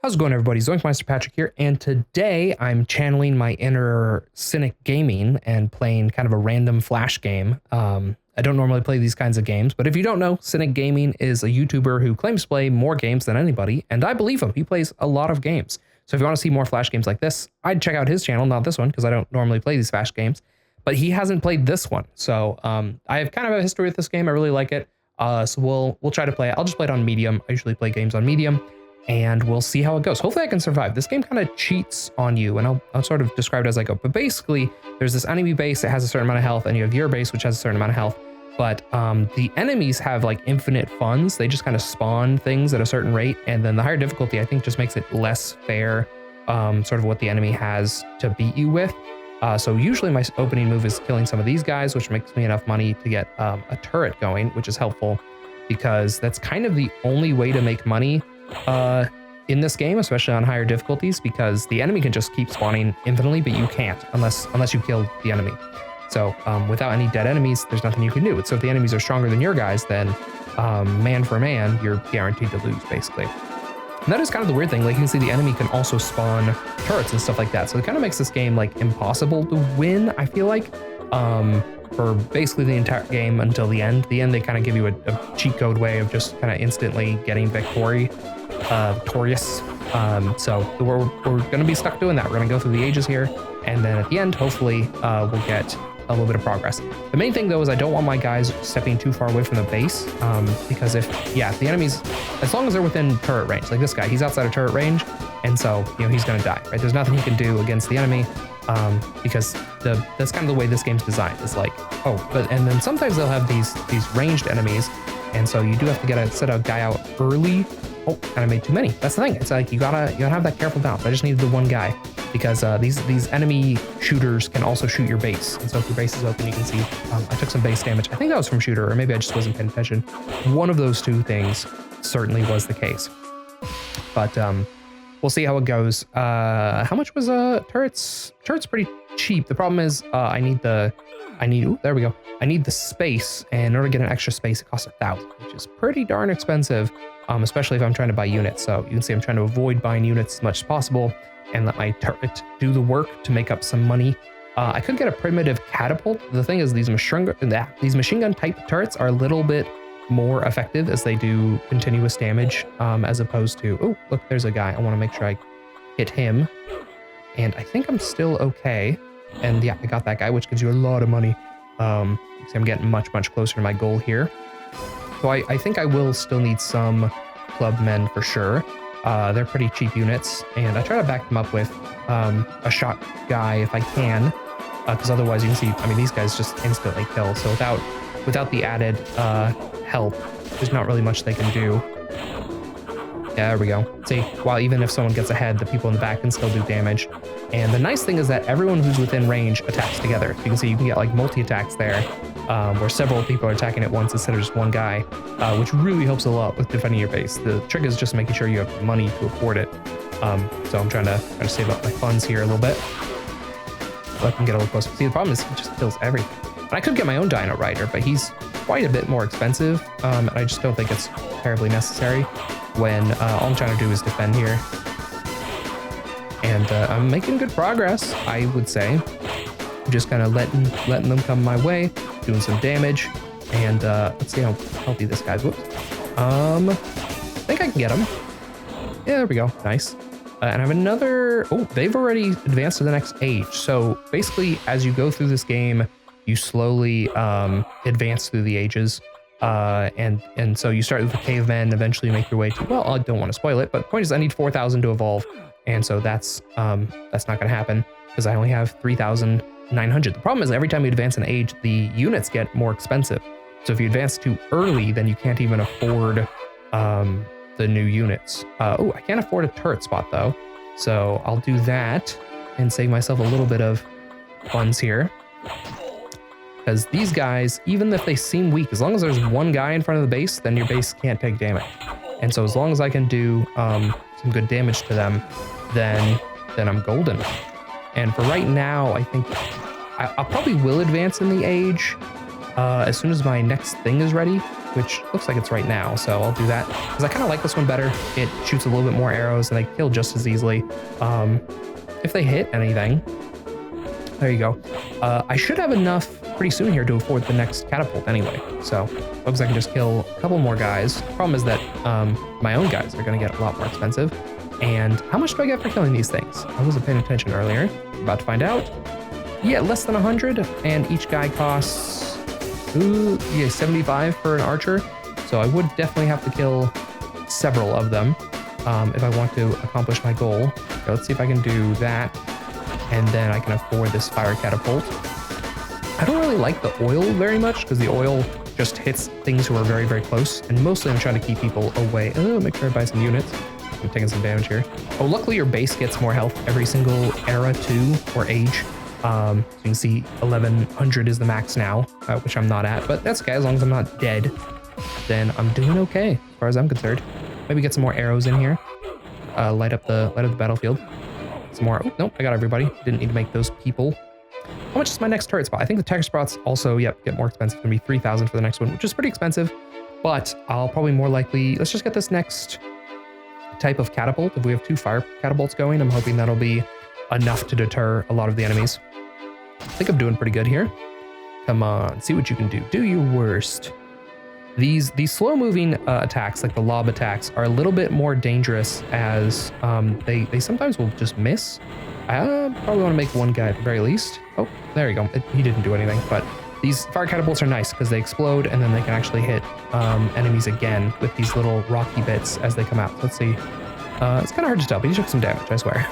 How's it going, everybody? ZoinkMeister Patrick here, and today I'm channeling my inner cynic gaming and playing kind of a random flash game. I don't normally play these kinds of games, but if you don't know, Cynic Gaming is a YouTuber who claims to play more games than anybody, and I believe him. He plays a lot of games. So if you want to see more flash games like this, I'd check out his channel, not this one, because I don't normally play these flash games, but he hasn't played this one. So I have kind of a history with this game. I really like it. So we'll try to play it. I'll just play it on medium. I usually play games on medium, and we'll see how it goes. Hopefully I can survive. This game kind of cheats on you, and I'll sort of describe it as I go. But basically, there's this enemy base that has a certain amount of health, and you have your base, which has a certain amount of health. But the enemies have like infinite funds. They just kind of spawn things at a certain rate, and then the higher difficulty, I think, just makes it less fair, sort of what the enemy has to beat you with. So usually my opening move is killing some of these guys, which makes me enough money to get a turret going, which is helpful because that's kind of the only way to make money in this game, especially on higher difficulties, because the enemy can just keep spawning infinitely, but you can't unless you kill the enemy. So without any dead enemies, there's nothing you can do. So if the enemies are stronger than your guys, then man for man, you're guaranteed to lose, basically. And that is kind of the weird thing. Like, you can see the enemy can also spawn turrets and stuff like that. So it kind of makes this game like impossible to win, I feel like, for basically the entire game until the end. The end, they kind of give you a cheat code way of just kind of instantly getting victorious. So we're going to be stuck doing that. We're going to go through the ages here. And then at the end, hopefully we'll get a little bit of progress. The main thing though is I don't want my guys stepping too far away from the base, because if the enemies, as long as they're within turret range, like this guy, he's outside of turret range, and so he's gonna die, right? There's nothing he can do against the enemy, because that's kind of the way this game's designed. It's like, and then sometimes they'll have these ranged enemies, and so you do have to set a guy out early. Oh, kind of made too many. That's the thing. It's like you gotta have that careful balance. I just needed the one guy, because these enemy shooters can also shoot your base. And so if your base is open, you can see I took some base damage. I think that was from shooter, or maybe I just wasn't paying attention. One of those two things certainly was the case. But we'll see how it goes. How much was turrets? Turrets pretty cheap. The problem is I need the space, and in order to get an extra space, it costs 1,000, which is pretty darn expensive, especially if I'm trying to buy units. So you can see I'm trying to avoid buying units as much as possible and let my turret do the work to make up some money. I could get a primitive catapult. The thing is, these machine gun type turrets are a little bit more effective as they do continuous damage, as opposed to, oh, look, there's a guy. I want to make sure I hit him. And I think I'm still okay. And yeah, I got that guy, which gives you a lot of money. I'm getting much closer to my goal here. So I think I will still need some clubmen for sure. They're pretty cheap units, and I try to back them up with a shot guy if I can, because otherwise you can see, I mean, these guys just instantly kill. So without the added help, there's not really much they can do. Yeah, there we go. See, while even if someone gets ahead, the people in the back can still do damage. And the nice thing is that everyone who's within range attacks together. You can see you can get like multi-attacks there, where several people are attacking at once instead of just one guy, which really helps a lot with defending your base. The trick is just making sure you have money to afford it. So I'm trying to save up my funds here a little bit, so I can get a little closer. See, the problem is he just kills everything. And I could get my own Dino Rider, but he's quite a bit more expensive, and I just don't think it's terribly necessary when all I'm trying to do is defend here. And I'm making good progress, I would say. I'm just kind of letting them come my way, doing some damage, and let's see how healthy this guy's. Whoops. I think I can get him. Yeah, there we go. Nice. And I have another. Oh, they've already advanced to the next age. So basically, as you go through this game, you slowly advance through the ages. And so you start with the cavemen, eventually make your way to, well, I don't want to spoil it, but the point is I need 4,000 to evolve. And so that's not going to happen because I only have 3,900. The problem is every time you advance in age, the units get more expensive. So if you advance too early, then you can't even afford the new units. Oh, I can't afford a turret spot though. So I'll do that and save myself a little bit of funds here. Because these guys, even if they seem weak, as long as there's one guy in front of the base, then your base can't take damage. And so as long as I can do some good damage to them, then I'm golden. And for right now, I think I probably will advance in the age as soon as my next thing is ready. which looks like it's right now. So I'll do that because I kind of like this one better. It shoots a little bit more arrows and they kill just as easily. If they hit anything, there you go. I should have enough pretty soon here to afford the next catapult anyway. So looks like I can just kill a couple more guys. Problem is that my own guys are going to get a lot more expensive. And how much do I get for killing these things? I wasn't paying attention earlier. About to find out. Yeah, less than 100, and each guy costs 75 for an archer. So I would definitely have to kill several of them if I want to accomplish my goal. So let's see if I can do that, and then I can afford this fire catapult. I don't really like the oil very much because the oil just hits things who are very, very close, and mostly I'm trying to keep people away. Oh, make sure I buy some units. I'm taking some damage here. Oh, luckily your base gets more health every single era too, or age. So you can see 1100 is the max now, which I'm not at, but that's okay. As long as I'm not dead, then I'm doing okay as far as I'm concerned. Maybe get some more arrows in here. Light up the battlefield. Some more. Oh, nope, I got everybody. Didn't need to make those people. How much is my next turret spot? I think the turret spots also, yep, get more expensive. It's gonna be 3,000 for the next one, which is pretty expensive, but I'll probably more likely, let's just get this next type of catapult. If we have 2 fire catapults going, I'm hoping that'll be enough to deter a lot of the enemies. I think I'm doing pretty good here. Come on, see what you can do. Do your worst. These slow moving attacks, like the lob attacks, are a little bit more dangerous as they sometimes will just miss. I probably want to make one guy at the very least. Oh, there you go. He didn't do anything, but these fire catapults are nice because they explode and then they can actually hit enemies again with these little rocky bits as they come out. Let's see. It's kind of hard to tell, but he took some damage, I swear.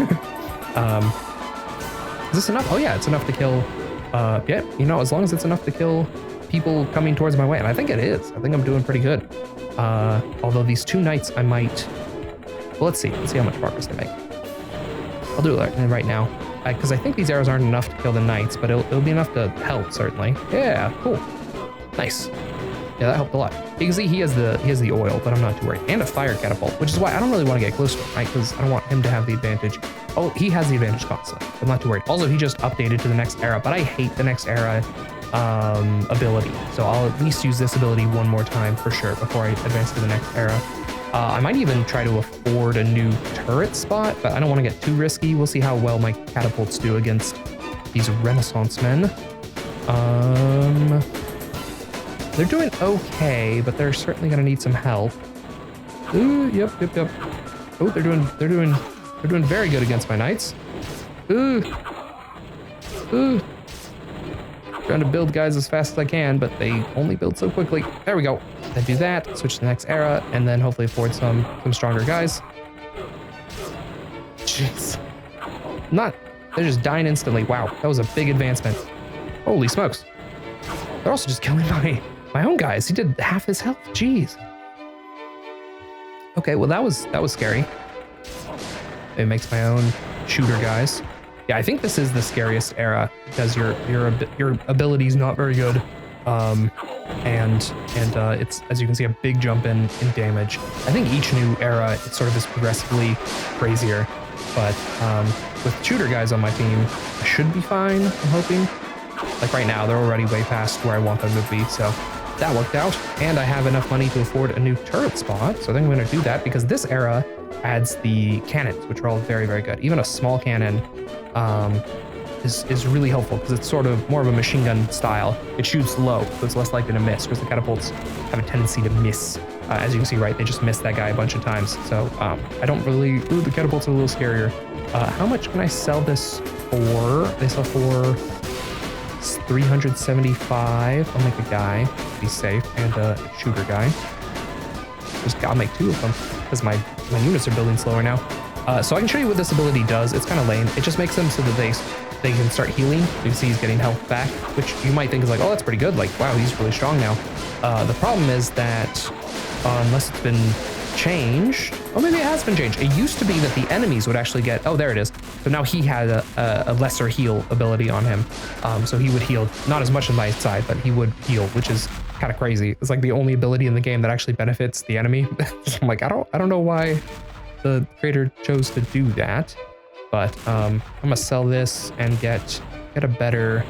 Is this enough? Oh yeah, it's enough to kill. Yeah, you know, as long as it's enough to kill people coming towards my way, and I think it is. I think I'm doing pretty good. Although these 2 knights, I might. Well, let's see. Let's see how much progress they make. I'll do it right now, because I think these arrows aren't enough to kill the knights, but it'll be enough to help certainly. Yeah, cool, nice. Yeah, that helped a lot. You can see he has the oil, but I'm not too worried. And a fire catapult, which is why I don't really want to get close to him, right? Because I don't want him to have the advantage. Oh, he has the advantage constantly. I'm not too worried. Also, he just updated to the next era, but I hate the next era ability. So I'll at least use this ability one more time for sure before I advance to the next era. I might even try to afford a new turret spot, but I don't want to get too risky. We'll see how well my catapults do against these Renaissance men. They're doing okay, but they're certainly gonna need some help. Ooh, yep. Oh, they're doing very good against my knights. Ooh. Trying to build guys as fast as I can, but they only build so quickly. There we go. I do that, switch to the next era, and then hopefully afford some stronger guys. Jeez. They're just dying instantly. Wow, that was a big advancement. Holy smokes. They're also just killing my own guys. He did half his health. Jeez. Okay, well that was scary. It makes my own shooter guys. Yeah, I think this is the scariest era because your ability is not very good, and it's, as you can see, a big jump in damage. I think each new era it sort of is progressively crazier, but with shooter guys on my team, I should be fine. I'm hoping. Like right now, they're already way past where I want them to be, so that worked out. And I have enough money to afford a new turret spot, so I think I'm going to do that because this era adds the cannons, which are all very, very good. Even a small cannon is really helpful because it's sort of more of a machine gun style. It shoots low, so it's less likely to miss, whereas the catapults have a tendency to miss. As you can see, right, they just missed that guy a bunch of times. So I don't really, the catapults are a little scarier. How much can I sell this for? They sell for 375. I'll make a guy, be safe, and a shooter guy. I'll make 2 of them because my units are building slower now. So I can show you what this ability does. It's kind of lame. It just makes them so that they can start healing. You can see he's getting health back, which you might think is like, oh, that's pretty good. Like, wow, he's really strong now. The problem is that unless it's been changed, oh, maybe it has been changed. It used to be that the enemies would actually get, oh, there it is. So now he had a lesser heal ability on him. So he would heal, not as much on my side, but he would heal, which is kind of crazy. It's like the only ability in the game that actually benefits the enemy. I'm like, I don't know why the creator chose to do that, but I'm gonna sell this and get a better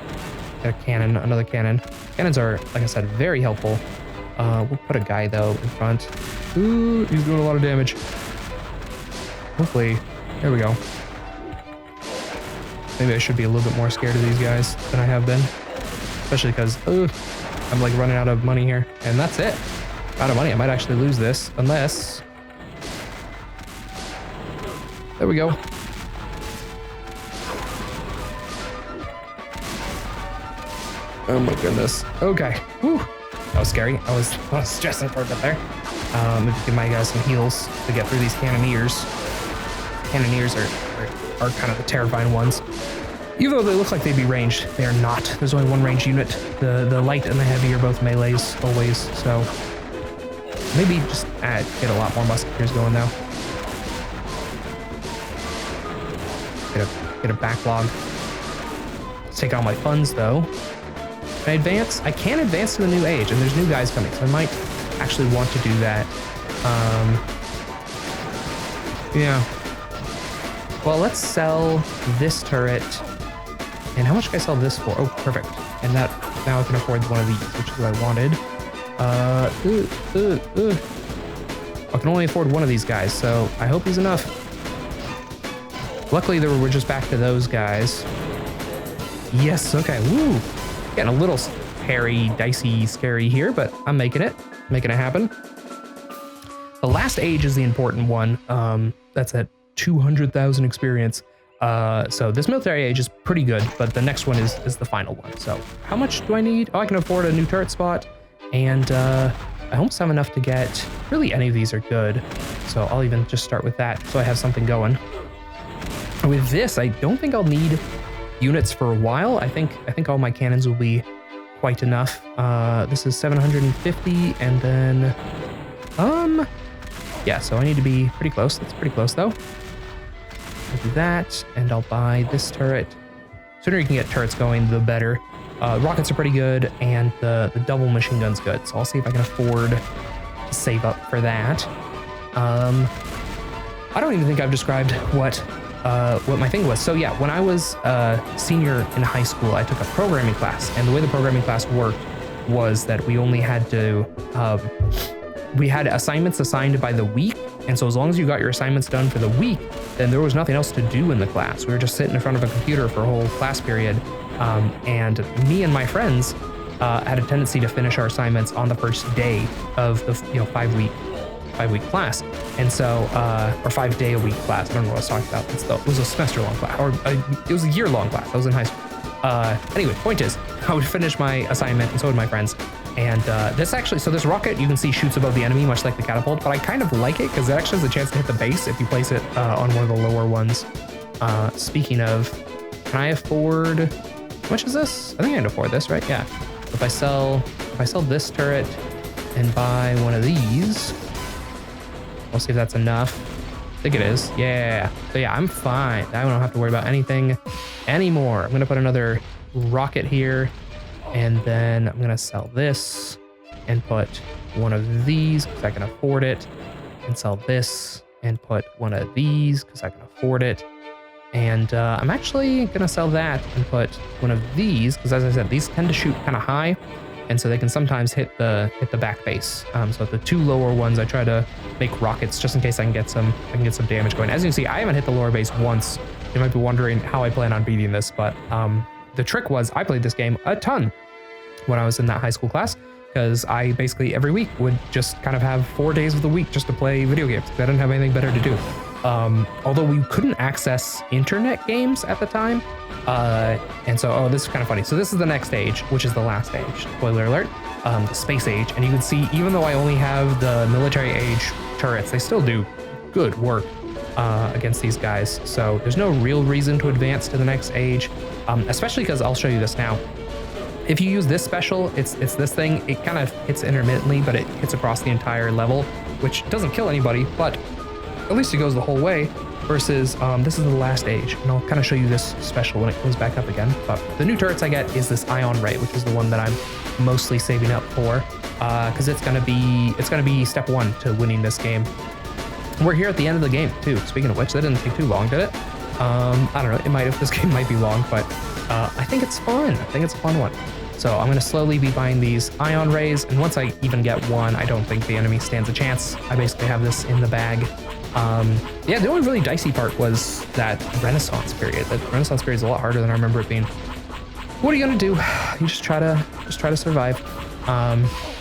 cannon, another cannon. Cannons are, like I said, very helpful. We'll put a guy though in front. Ooh, he's doing a lot of damage. Hopefully, there we go. Maybe I should be a little bit more scared of these guys than I have been. Especially because, I'm like running out of money here. And that's it. Out of money. I might actually lose this unless... There we go. Oh my goodness. Okay. Whew. That was scary. I was stressing for a bit there. Maybe give my guys some heals to get through these cannoneers. Cannoneers are kind of the terrifying ones. Even though they look like they'd be ranged, they are not. There's only one range unit. The light and the heavy are both melees always, so maybe just get a lot more musketeers going now. Get a backlog. Let's take all my funds though. Can I advance? I can advance to the new age, and there's new guys coming, so I might actually want to do that. Yeah. Well, let's sell this turret. And how much can I sell this for? Oh, perfect. And that now I can afford one of these, which is what I wanted. I can only afford one of these guys, so I hope he's enough. Luckily, we're just back to those guys. Yes, okay, woo. Getting a little hairy, dicey, scary here, but I'm making it happen. The last age is the important one. That's at 200,000 experience. So this military age is pretty good, but the next one is the final one. So how much do I need? Oh, I can afford a new turret spot, and I almost have enough to get, really any of these are good. So I'll even just start with that so I have something going. With this, I don't think I'll need units for a while. I think all my cannons will be quite enough. This is 750, and then, yeah, so I need to be pretty close. That's pretty close though. I'll do that, and I'll buy this turret. The sooner you can get turrets going, the better. Rockets are pretty good, and the double machine gun's good. So I'll see if I can afford to save up for that. I don't even think I've described what my thing was. So yeah, when I was a senior in high school, I took a programming class, and the way the programming class worked was that we only had to, we had assignments assigned by the week. And so as long as you got your assignments done for the week, then there was nothing else to do in the class. We were just sitting in front of a computer for a whole class period. And me and my friends had a tendency to finish our assignments on the first day of the 5-week class. And so, or 5-day-a-week class. I don't know what I was talking about. It was a semester-long class, or it was a year-long class. I was in high school. Anyway, point is, I would finish my assignment, and so would my friends. And this actually, so this rocket you can see shoots above the enemy, much like the catapult, but I kind of like it because it actually has a chance to hit the base if you place it on one of the lower ones. Speaking of, can I afford, how much is this? I think I can afford this, right? Yeah. If I sell this turret and buy one of these, we'll see if that's enough. I think it is. Yeah. So yeah, I'm fine. I don't have to worry about anything anymore. I'm gonna put another rocket here, and then I'm gonna sell this and put one of these because I can afford it, and sell this and put one of these because I can afford it. And I'm actually gonna sell that and put one of these because, as I said, these tend to shoot kind of high, and so they can sometimes hit the back base. So the two lower ones, I try to make rockets just in case I can get some damage going. As you can see, I haven't hit the lower base once. You might be wondering how I plan on beating this, but the trick was I played this game a ton when I was in that high school class, because I basically every week would just kind of have 4 days of the week just to play video games because I didn't have anything better to do. Although we couldn't access internet games at the time. And so, this is kind of funny. So this is the next stage, which is the last stage, spoiler alert, the space age. And you can see, even though I only have the military age turrets, they still do good work against these guys. So there's no real reason to advance to the next age, especially because I'll show you this now. If you use this special, it's this thing. It kind of hits intermittently, but it hits across the entire level, which doesn't kill anybody, but at least it goes the whole way. Versus this is the last age, and I'll kind of show you this special when it comes back up again. But the new turrets I get is this ion ray, which is the one that I'm mostly saving up for, because it's gonna be step one to winning this game. We're here at the end of the game too. Speaking of which, that didn't take too long, did it? I don't know. It might have. This game might be long, but I think it's fun. I think it's a fun one. So I'm going to slowly be buying these ion rays, and once I even get one, I don't think the enemy stands a chance. I basically have this in the bag. Yeah, the only really dicey part was that Renaissance period. That Renaissance period is a lot harder than I remember it being. What are you gonna do? You just try to survive.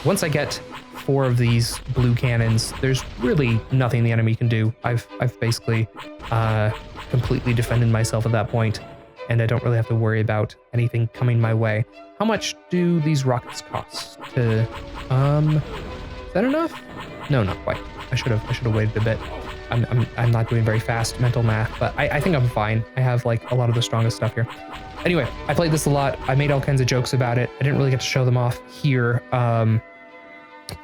Once I get 4 of these blue cannons, there's really nothing the enemy can do. I've basically completely defended myself at that point, and I don't really have to worry about anything coming my way. How much do these rockets cost? Is that enough? No, not quite. I should have waited a bit. I'm not doing very fast mental math, but I think I'm fine. I have like a lot of the strongest stuff here. Anyway, I played this a lot. I made all kinds of jokes about it. I didn't really get to show them off here.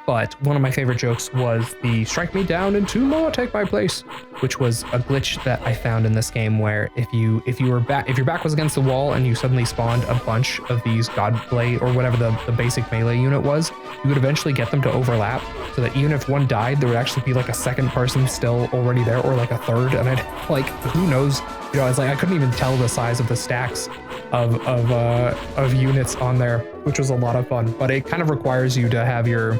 But one of my favorite jokes was the strike me down and 2 more take my place, which was a glitch that I found in this game where if your back was against the wall and you suddenly spawned a bunch of these Godblade or whatever the basic melee unit was, you would eventually get them to overlap so that even if one died, there would actually be like a second person still already there, or like a third. And I'd like, who knows? You know, I was like, I couldn't even tell the size of the stacks of units on there, which was a lot of fun. But it kind of requires you to have your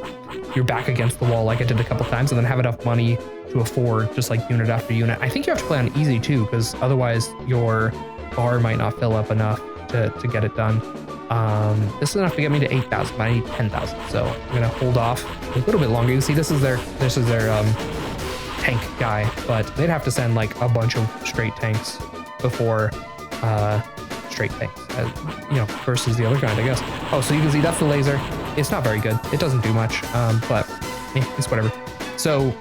back against the wall like I did a couple times, and then have enough money to afford just like unit after unit. I think you have to play on easy too, because otherwise your bar might not fill up enough to get it done. This is enough to get me to 8,000, but I need 10,000, so I'm gonna hold off a little bit longer. You can see this is their tank guy, but they'd have to send like a bunch of straight tanks before straight tanks, you know, versus the other kind, I guess. Oh, so you can see that's the laser. It's not very good. It doesn't do much, but it's whatever. So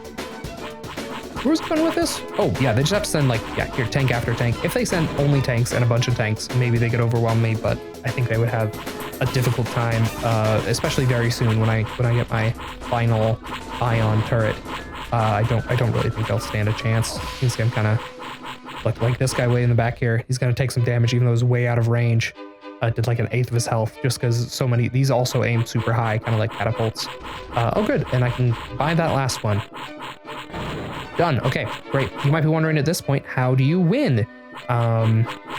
where's going with this? Oh yeah, they just have to send like, yeah, here, tank after tank. If they send only tanks and a bunch of tanks, maybe they could overwhelm me, but I think they would have a difficult time, especially very soon when I get my final ion turret. I don't really think they'll stand a chance. You can see I'm kind of like this guy way in the back here. He's gonna take some damage even though he's way out of range. Did like 1/8 of his health just because so many, these also aim super high, kind of like catapults. Oh good, and I can buy that last one. Done. Okay, great. You might be wondering at this point, how do you win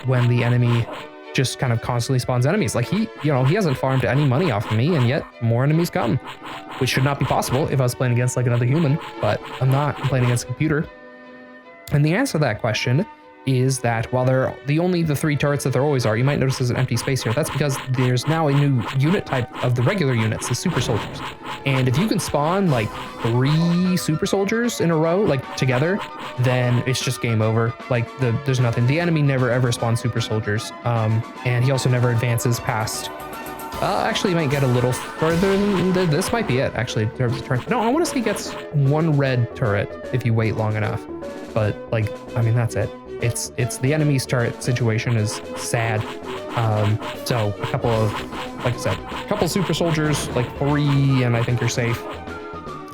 when the enemy just kind of constantly spawns enemies? Like he hasn't farmed any money off of me, and yet more enemies come, which should not be possible if I was playing against like another human, but I'm not. I'm playing against a computer. And the answer to that question is that while they're the 3 turrets that there always are, you might notice there's an empty space here. That's because there's now a new unit type of the regular units, the super soldiers. And if you can spawn like 3 super soldiers in a row, like together, then it's just game over. Like there's nothing. The enemy never ever spawns super soldiers. And he also never advances past. Actually, he might get a little further than this. Might be it, actually, in terms of turn. No, I want to say he gets 1 red turret if you wait long enough. But like, I mean, that's it. It's the enemy's turret situation is sad. So a couple of, like I said, a couple super soldiers, like 3, and I think you're safe.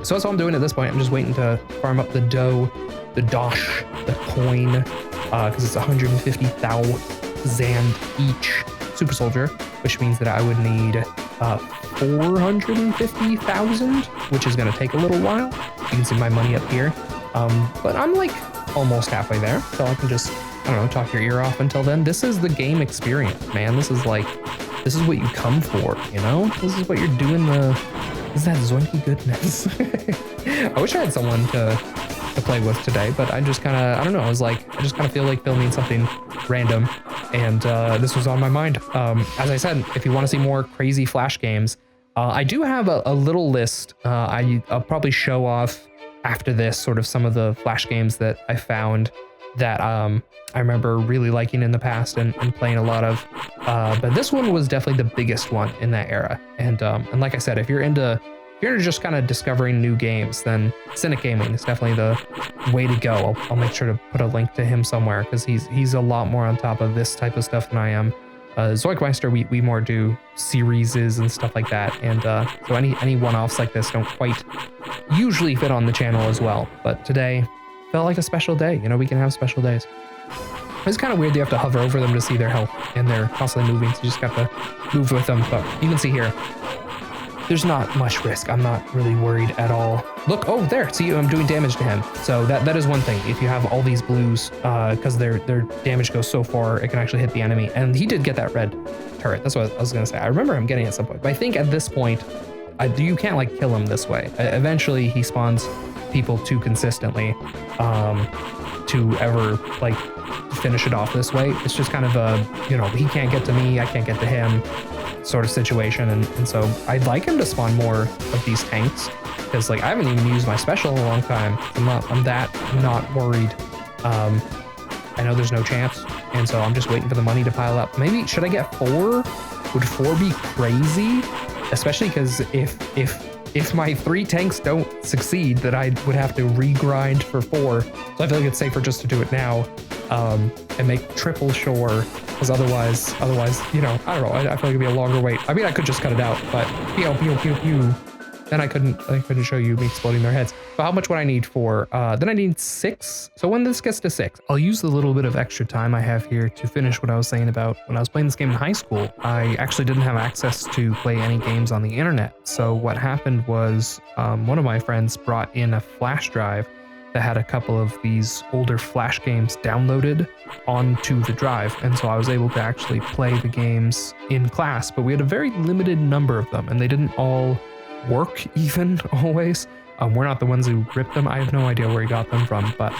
So that's all I'm doing at this point. I'm just waiting to farm up the dough, the dosh, the coin, because it's 150,000 each super soldier, which means that I would need 450,000, which is going to take a little while. You can see my money up here. But I'm like almost halfway there, so I can just, I don't know, talk your ear off until then. This is the game experience, man. This is what you come for, you know? This is what you're doing. This is that Zoinky goodness. I wish I had someone to play with today, but I just kind of, I don't know, I just kind of feel like filming something random, and this was on my mind. As I said, if you want to see more crazy Flash games, I do have a little list. I'll probably show off after this sort of some of the Flash games that I found that I remember really liking in the past and playing a lot of. But this one was definitely the biggest one in that era. And like I said, if you're into just kind of discovering new games, then Cynic Gaming is definitely the way to go. I'll make sure to put a link to him somewhere, because he's a lot more on top of this type of stuff than I am. ZoinkMeister, we more do series and stuff like that, and so any one-offs like this don't quite usually fit on the channel as well. But today felt like a special day. You know, we can have special days. It's kind of weird. You have to hover over them to see their health, and they're constantly moving, so you just got to move with them. But you can see here, there's not much risk. I'm not really worried at all. Look, oh, there, see, I'm doing damage to him. So that is one thing. If you have all these blues, because their damage goes so far, it can actually hit the enemy. And he did get that red turret. That's what I was gonna say. I remember him getting it at some point, but I think at this point, you can't like kill him this way. Eventually he spawns people too consistently to ever like finish it off this way. It's just kind of a, you know, he can't get to me, I can't get to him sort of situation. And so I'd like him to spawn more of these tanks, because like I haven't even used my special in a long time. I'm not worried. I know there's no chance, and so I'm just waiting for the money to pile up. Maybe should I get 4? Would 4 be crazy? Especially because if my 3 tanks don't succeed, then I would have to regrind for 4. So I feel like it's safer just to do it now, and make triple sure, because otherwise, you know, I don't know. I feel like it'd be a longer wait. I mean, I could just cut it out, but pew pew pew pew. Then I couldn't show you me exploding their heads. But how much would I need for, then I need 6. So when this gets to 6, I'll use the little bit of extra time I have here to finish what I was saying about when I was playing this game in high school. I actually didn't have access to play any games on the internet. So what happened was one of my friends brought in a flash drive that had a couple of these older Flash games downloaded onto the drive. And so I was able to actually play the games in class, but we had a very limited number of them, and they didn't all work even always. We're not the ones who ripped them. I have no idea where he got them from, but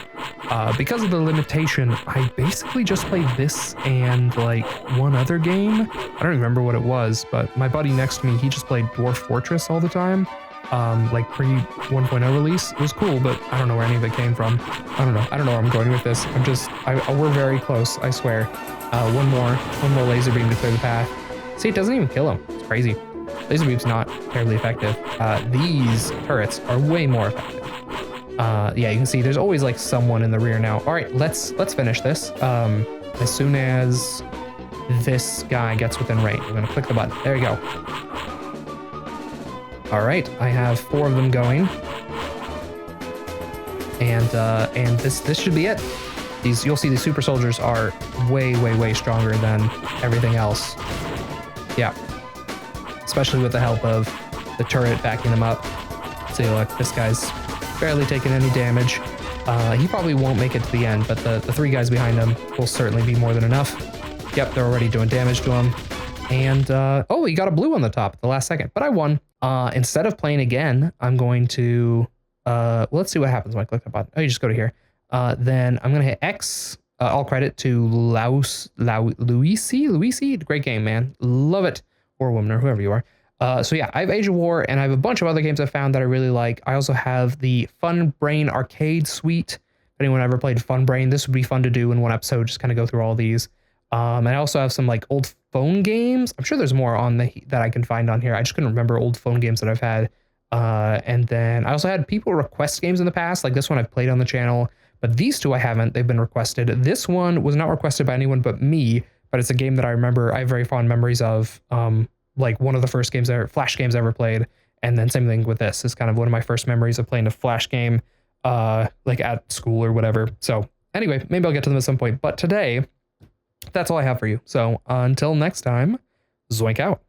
because of the limitation, I basically just played this and like one other game. I don't remember what it was, but my buddy next to me, he just played Dwarf Fortress all the time. Like pre 1.0 release. It was cool, but I don't know where any of it came from. I don't know where I'm going with this. We're very close, I swear. One more laser beam to clear the path. See, it doesn't even kill him. It's crazy. Laser beam's not terribly effective. These turrets are way more effective. Yeah, you can see there's always like someone in the rear now. All right, let's finish this. As soon as this guy gets within range, I'm gonna click the button. There you go. All right, I have 4 of them going, and this should be it. You'll see the super soldiers are way stronger than everything else. Yeah. Especially with the help of the turret backing them up. See, look, this guy's barely taking any damage. He probably won't make it to the end, but the 3 guys behind him will certainly be more than enough. Yep, they're already doing damage to him. And, oh, he got a blue on the top at the last second, but I won. Instead of playing again, I'm going to, well, let's see what happens when I click the button. Oh, you just go to here. Then I'm going to hit X. All credit to Luisi. Great game, man. Love it. Or woman, or whoever you are. So yeah, I have Age of War, and I have a bunch of other games I found that I really like. I also have the Fun Brain Arcade Suite. If anyone ever played Fun Brain, this would be fun to do in one episode, just kind of go through all these. And I also have some like old phone games. I'm sure there's more on that I can find on here. I just couldn't remember old phone games that I've had. And then I also had people request games in the past, like this one I've played on the channel, but these 2 I haven't. They've been requested. This one was not requested by anyone but me, but it's a game that I remember I have very fond memories of. Like one of the first Flash games I ever played. And then same thing with this. It's kind of one of my first memories of playing a Flash game, like at school or whatever. So anyway, maybe I'll get to them at some point. But today, that's all I have for you. So until next time, zoink out.